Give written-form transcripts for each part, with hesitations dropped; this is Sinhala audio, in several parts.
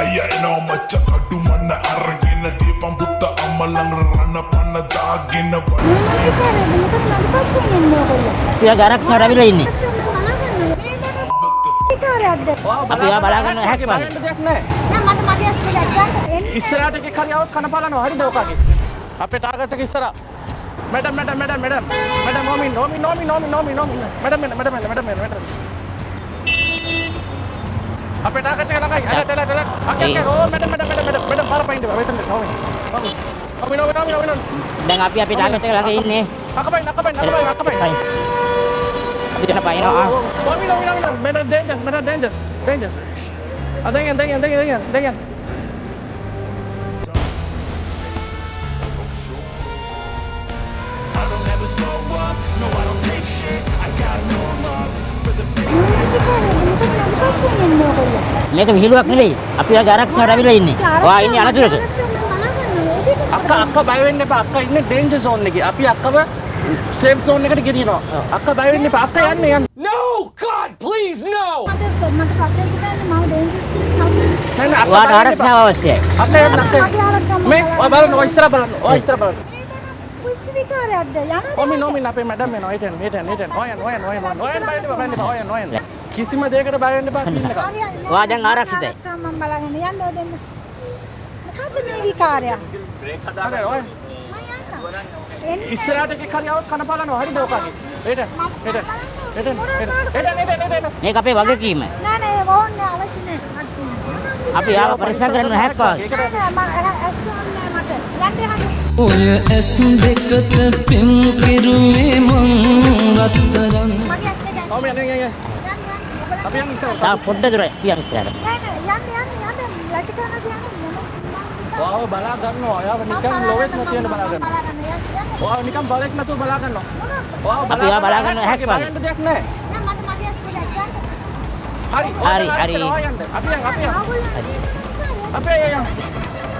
අයියා එනවා මච්ච කඩු මන්න අරගෙන දීපම් පුත්ත අම්මලං රන්න පන්න දාගෙන පියා ගරක් හරවිලා ඉන්නේ. අපි ආ බලා ගන්න හැකි බං. දෙයක් නැහැ. ඉස්සරහට එකක් හරි આવත් කන පාලනවා හරිද ඔකාගේ. අපේ ටාගට් එක ඉස්සරහ. Madam madam madam madam madam नोमी नोमी नोमी नोमी नोमी नोमी madam madam madam madam madam apa dah kata lagi ada okey oh madam madam para pain dia wetan dia nome nome දැන් අපි ටාගට් එක ළඟ ඉන්නේ. akapain අපි දෙන පයින්නවා. nome madam danger dengan I don't ever slow up, no I don't take shit, I got no love for the මේක විහිළුවක් නෙවෙයි. අපි ආ ගරක් හරවිලා ඉන්නේ. ඔයා ඉන්නේ අනතුරක. අක්කා බය වෙන්න එපා. අක්කා ඉන්නේ ඩේන්ජර් zone එකේ. අපි අක්කව සේෆ් zone එකට ගෙනියනවා. අක්කා බය වෙන්න එපා. අක්කා යන්න. No God please no. මට පස්සේ හිතන්නේ මම ඩේන්ජර්ස් නෑ ඔයාට ආරක්ෂාව අවශ්‍යයි. අක්කා යන්න මේ ඔය බලන්න ඔය ඉස්සර බලන්න. විකාරයක්ද යනවා නෝමි අපේ මැඩම් එනවා. හිටෙන් ඔයන් කිසිම දෙයකට බය වෙන්න එපා පින්න එක. ඔයා දැන් ආරක්ෂිතයි. මම බලාගෙන යන්න ඕදෙන්න මොකද්ද මේ විකාරය හරි ඔය ඉස්සරහට එකක් හරි આવත් කන පාලනවා හරිද ඔකාගේ. හිටෙන් මේක අපේ වගකීම. නෑ නෑ ඕන්නේ අවශ්‍ය නෑ අපි ආව පරීක්ෂා කරන්න හැක්කවා. නෑ මම ඇස්සෝන්නේ මට යන්න හරි ඔය ඇස් දෙකට පින් කිරුවේ මං රත්තරන් මගේ ඇස් දෙක නෝමි යන්න අපි යන්න ඉස්සර තා පොඩ්ඩ දුර පියන් ඉස්සරහට. නෑ යන්න ලජ කරන දිහානේ ඔයාව බලා ගන්නවා. ඔයාව නිකන් ලොවෙත් නැති වෙන බලා ගන්නවා. ඔයාව නිකන් බලෙක් නැතුව බලා ගන්නවා. ඔයාව අපි ආ බලා ගන්න හැකි බං. බලන්න දෙයක් නැහැ. නෑ මට මගේ ඇස් දෙක හරි හරි. අපි යන්න. අපේ යන්න.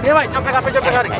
ඒවයි චොක්ක අපේ චොක්ක හරි.